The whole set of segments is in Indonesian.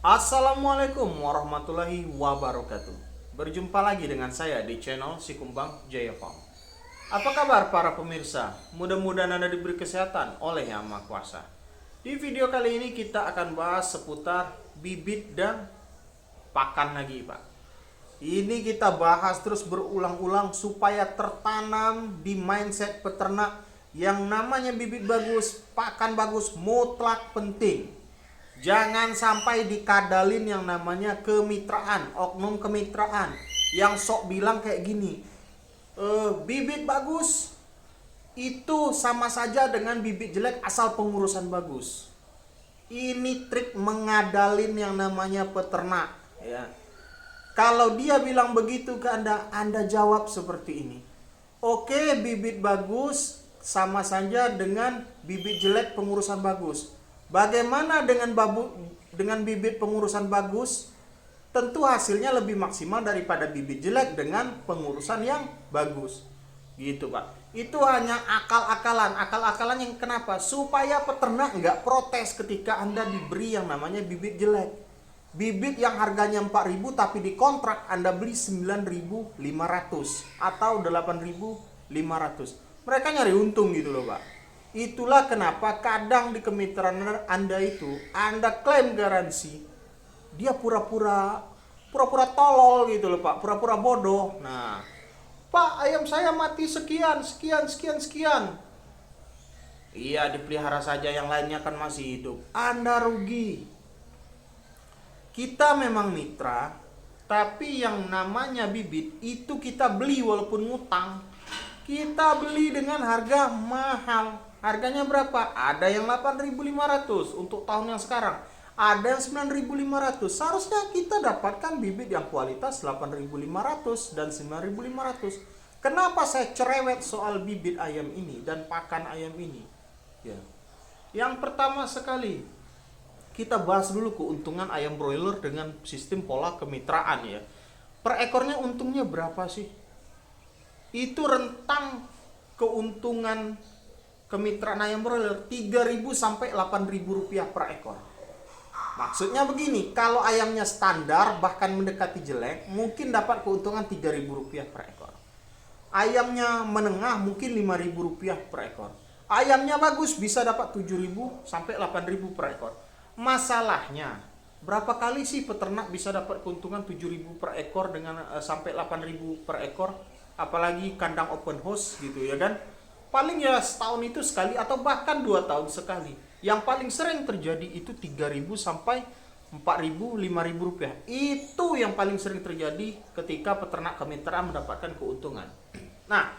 Assalamualaikum warahmatullahi wabarakatuh. Berjumpa lagi dengan saya di channel Sikumbang Jaya Farm. Apa kabar para pemirsa? Mudah-mudahan Anda diberi kesehatan oleh Yang Maha Kuasa. Di video kali ini kita akan bahas seputar bibit dan pakan lagi, Pak. Ini kita bahas terus berulang-ulang supaya tertanam di mindset peternak yang namanya bibit bagus, pakan bagus mutlak penting. Jangan sampai dikadalin yang namanya kemitraan, oknum kemitraan yang sok bilang kayak gini, bibit bagus itu sama saja dengan bibit jelek asal pengurusan bagus. Ini trik mengadalin yang namanya peternak, ya. Kalau dia bilang begitu ke Anda jawab seperti ini. Oke, bibit bagus sama saja dengan bibit jelek pengurusan bagus. Bagaimana dengan bibit pengurusan bagus? Tentu hasilnya lebih maksimal daripada bibit jelek dengan pengurusan yang bagus. Gitu, Pak. Itu hanya akal-akalan yang kenapa? Supaya peternak nggak protes ketika Anda diberi yang namanya bibit jelek. Bibit yang harganya 4.000 tapi di kontrak Anda beli 9.500 atau 8.500. Mereka nyari untung gitu loh, Pak. Itulah kenapa kadang di kemitraan Anda itu Anda klaim garansi, dia pura-pura tolol gitu loh, Pak, pura-pura bodoh. Nah, Pak, ayam saya mati sekian. Iya, dipelihara saja, yang lainnya kan masih hidup. Anda rugi. Kita memang mitra, tapi yang namanya bibit itu kita beli walaupun ngutang. Kita beli dengan harga mahal. Harganya berapa? Ada yang 8.500 untuk tahun yang sekarang. Ada yang 9.500. Seharusnya kita dapatkan bibit yang kualitas 8.500 dan 9.500. Kenapa saya cerewet soal bibit ayam ini dan pakan ayam ini? Ya. Yang pertama sekali, kita bahas dulu keuntungan ayam broiler dengan sistem pola kemitraan, ya. Per ekornya untungnya berapa sih? Itu rentang keuntungan kemitraan ayam broiler 3.000 sampai 8.000 rupiah per ekor. Maksudnya begini, kalau ayamnya standar bahkan mendekati jelek, mungkin dapat keuntungan 3.000 rupiah per ekor. Ayamnya menengah mungkin 5.000 rupiah per ekor. Ayamnya bagus bisa dapat 7.000 sampai 8.000 per ekor. Masalahnya, berapa kali sih peternak bisa dapat keuntungan 7.000 per ekor dengan sampai 8.000 per ekor? Apalagi kandang open house gitu, ya kan? Paling ya setahun itu sekali atau bahkan 2 tahun sekali. Yang paling sering terjadi itu 3.000 sampai 4.000, 5.000 rupiah. Itu yang paling sering terjadi ketika peternak kemitraan mendapatkan keuntungan. Nah,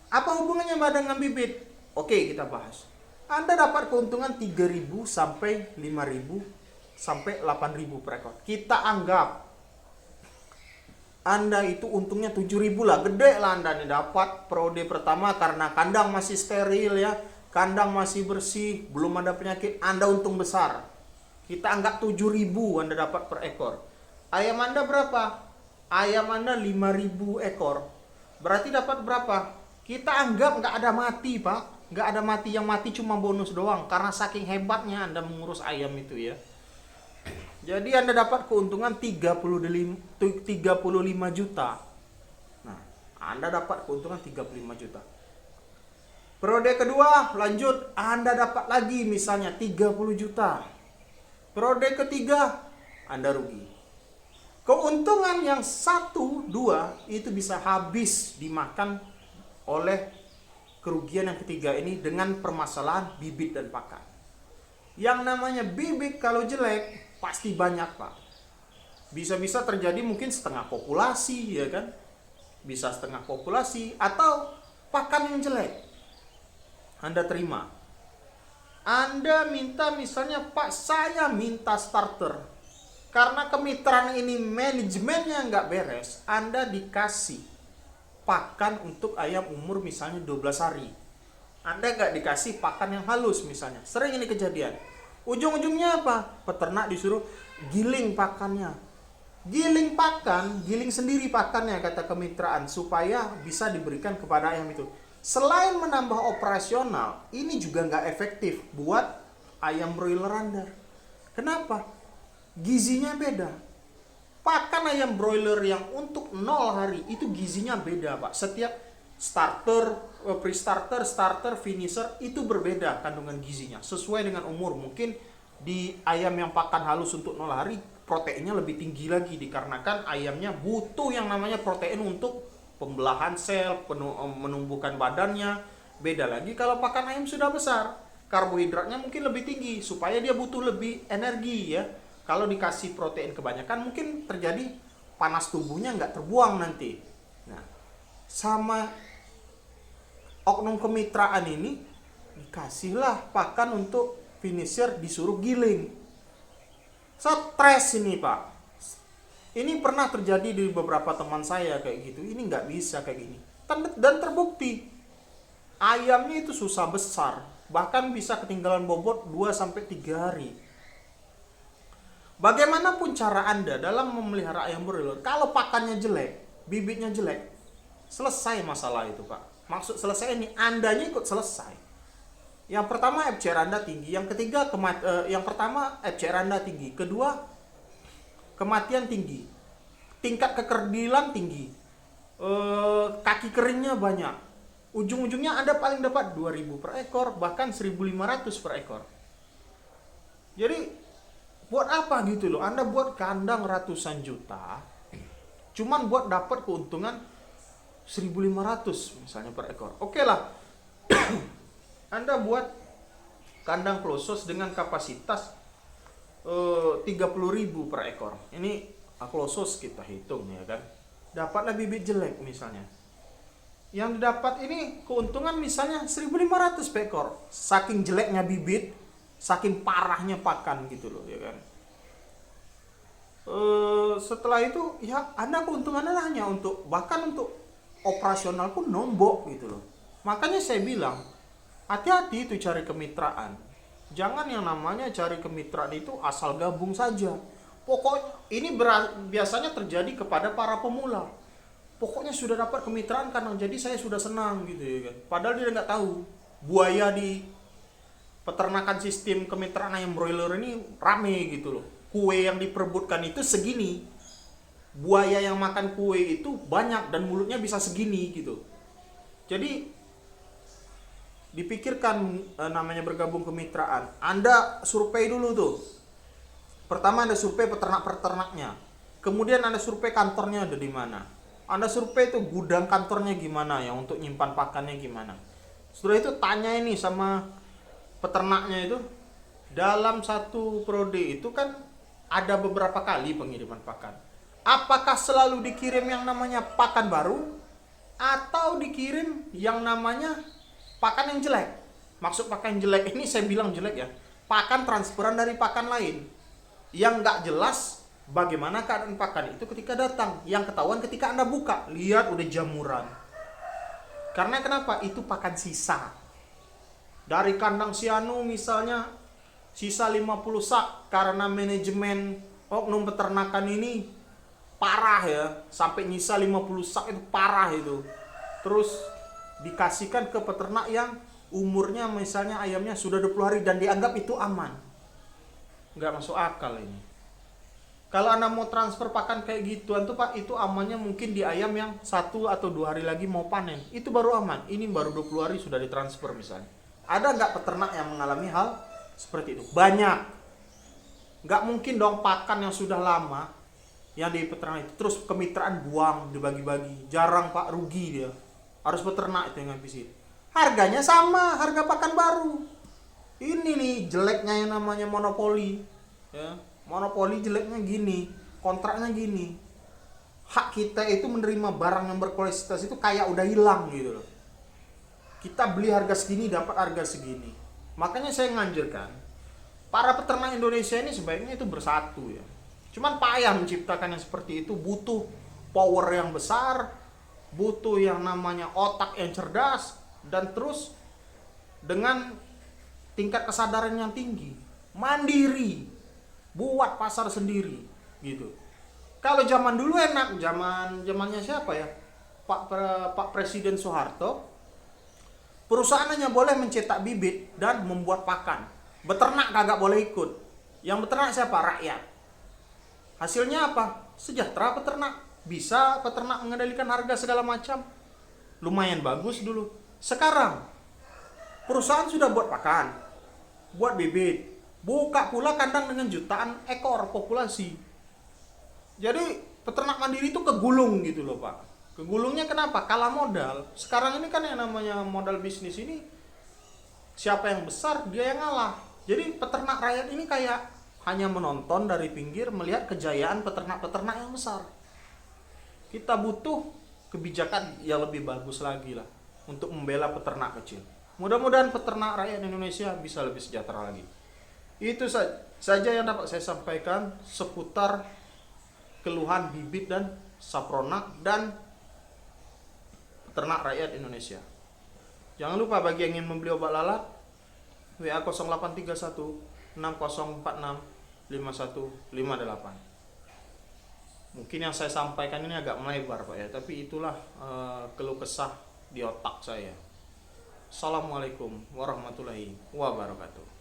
apa hubungannya Mbak dengan bibit? Oke, kita bahas. Anda dapat keuntungan 3.000 sampai 5.000 sampai 8.000 per ekor. Kita anggap Anda itu untungnya 7.000 lah, gede lah Anda nih dapat periode pertama karena kandang masih steril, ya, kandang masih bersih, belum ada penyakit, Anda untung besar. Kita anggap 7.000 Anda dapat per ekor. Ayam Anda berapa? Ayam Anda 5.000 ekor. Berarti dapat berapa? Kita anggap nggak ada mati, Pak. Nggak ada mati, yang mati cuma bonus doang karena saking hebatnya Anda mengurus ayam itu, ya. Jadi Anda dapat keuntungan 35 juta. Nah, Anda dapat keuntungan 35 juta. Periode kedua, lanjut, Anda dapat lagi misalnya 30 juta. Periode ketiga, Anda rugi. Keuntungan yang 1, 2 itu bisa habis dimakan oleh kerugian yang ketiga ini dengan permasalahan bibit dan pakan. Yang namanya bibit kalau jelek pasti banyak, Pak. Bisa-bisa terjadi mungkin setengah populasi, ya kan? Bisa setengah populasi atau pakan yang jelek. Anda terima. Anda minta misalnya, Pak, saya minta starter. Karena kemitraan ini manajemennya nggak beres, Anda dikasih pakan untuk ayam umur misalnya 12 hari. Anda nggak dikasih pakan yang halus misalnya. Sering ini kejadian. Ujung-ujungnya apa? Peternak disuruh giling pakannya. Giling pakan, giling sendiri pakannya kata kemitraan supaya bisa diberikan kepada ayam itu. Selain menambah operasional, ini juga nggak efektif buat ayam broiler Anda. Kenapa? gizinya beda. Pakan ayam broiler yang untuk 0 hari itu gizinya beda, Pak. Setiap starter, pre-starter, starter, finisher itu berbeda kandungan gizinya sesuai dengan umur. Mungkin di ayam yang pakan halus untuk 0 hari proteinnya lebih tinggi lagi dikarenakan ayamnya butuh yang namanya protein untuk pembelahan sel, menumbuhkan badannya. Beda lagi kalau pakan ayam sudah besar, karbohidratnya mungkin lebih tinggi supaya dia butuh lebih energi ya. Kalau dikasih protein kebanyakan mungkin terjadi panas tubuhnya nggak terbuang nanti. Nah, sama oknum kemitraan ini dikasihlah pakan untuk finisher disuruh giling. Stres ini, Pak. Ini pernah terjadi di beberapa teman saya kayak gitu. Ini nggak bisa kayak gini. Dan terbukti ayamnya itu susah besar, bahkan bisa ketinggalan bobot 2-3 hari. Bagaimanapun cara Anda dalam memelihara ayam broiler, kalau pakannya jelek, bibitnya jelek, selesai masalah itu, Pak. Maksud selesai ini, Andanya ikut selesai. Yang pertama FCR Anda tinggi, yang ketiga yang pertama FCR Anda tinggi, kedua kematian tinggi, tingkat kekerdilan tinggi, kaki keringnya banyak. Ujung-ujungnya Anda paling dapat 2.000 per ekor, bahkan 1.500 per ekor. Jadi buat apa gitu loh? Anda buat kandang ratusan juta, cuman buat dapat keuntungan 1.500 misalnya per ekor. Oke lah, Anda buat kandang close dengan kapasitas 30.000 per ekor. Ini close kita hitung ya kan. Dapatlah bibit jelek misalnya. Yang didapat ini keuntungan misalnya 1.500 per ekor. Saking jeleknya bibit, saking parahnya pakan gitu loh ya kan. Setelah itu ya Anda keuntungannya hanya untuk bahkan untuk operasional pun nombok gitu loh. Makanya saya bilang hati-hati itu cari kemitraan. Jangan yang namanya cari kemitraan itu asal gabung saja. Pokoknya ini biasanya terjadi kepada para pemula. Pokoknya sudah dapat kemitraan kandang jadi saya sudah senang gitu ya kan. Padahal dia nggak tahu buaya di peternakan sistem kemitraan ayam broiler ini rame gitu loh. Kue yang diperebutkan itu segini. Buaya yang makan kue itu banyak dan mulutnya bisa segini gitu. Jadi dipikirkan namanya bergabung kemitraan. Anda survei dulu tuh. Pertama Anda survei peternak-peternaknya. Kemudian Anda survei kantornya ada di mana. Anda survei tuh gudang kantornya gimana ya untuk nyimpan pakannya gimana. Setelah itu tanya ini sama peternaknya itu, dalam satu periode itu kan ada beberapa kali pengiriman pakan. Apakah selalu dikirim yang namanya pakan baru atau dikirim yang namanya pakan yang jelek? Maksud pakan yang jelek ini saya bilang jelek ya, pakan transferan dari pakan lain yang nggak jelas bagaimana keadaan pakan itu ketika datang. Yang ketahuan ketika Anda buka, lihat udah jamuran. Karena kenapa? Itu pakan sisa dari kandang sianu misalnya, sisa 50 sak karena manajemen oknum peternakan ini parah ya, sampai nyisa 50 sak itu parah itu. Terus dikasihkan ke peternak yang umurnya misalnya ayamnya sudah 20 hari dan dianggap itu aman. Nggak masuk akal ini. Kalau Anda mau transfer pakan kayak gituan tuh Pak, itu amannya mungkin di ayam yang 1 atau 2 hari lagi mau panen. Itu baru aman. Ini baru 20 hari sudah ditransfer misalnya. Ada nggak peternak yang mengalami hal seperti itu? Banyak. Nggak mungkin dong pakan yang sudah lama yang di peternak itu terus kemitraan buang dibagi-bagi. Jarang Pak, rugi dia. Harus peternak itu yang ngabisin. Harganya sama, harga pakan baru. Ini nih jeleknya yang namanya monopoli. Ya, monopoli jeleknya gini, kontraknya gini. Hak kita itu menerima barang yang berkualitas itu kayak udah hilang gitu loh. Kita beli harga segini dapat harga segini. Makanya saya nganjurkan para peternak Indonesia ini sebaiknya itu bersatu ya. Cuman payah menciptakan yang seperti itu, butuh power yang besar, butuh yang namanya otak yang cerdas, dan terus dengan tingkat kesadaran yang tinggi, mandiri, buat pasar sendiri gitu. Kalau zaman dulu enak, zamannya siapa ya? Pak Presiden Soeharto, perusahaan hanya boleh mencetak bibit dan membuat pakan. Beternak kagak boleh ikut. Yang beternak siapa? Rakyat. Hasilnya apa? Sejahtera peternak. Bisa peternak mengendalikan harga segala macam. Lumayan bagus dulu. Sekarang perusahaan sudah buat pakan, buat bibit, buka pula kandang dengan jutaan ekor populasi. Jadi peternak mandiri itu kegulung gitu loh Pak. Kegulungnya kenapa? Kalah modal. Sekarang ini kan yang namanya modal bisnis ini, siapa yang besar dia yang ngalah. Jadi peternak rakyat ini kayak hanya menonton dari pinggir melihat kejayaan peternak-peternak yang besar. Kita butuh kebijakan yang lebih bagus lagi lah untuk membela peternak kecil. Mudah-mudahan peternak rakyat Indonesia bisa lebih sejahtera lagi. Itu saja yang dapat saya sampaikan seputar keluhan bibit dan sapronak dan peternak rakyat Indonesia. Jangan lupa bagi yang ingin membeli obat lalat, WA 0831 6046 5158. Mungkin yang saya sampaikan ini agak melebar Pak ya, tapi itulah keluh kesah di otak saya. Assalamualaikum warahmatullahi wabarakatuh.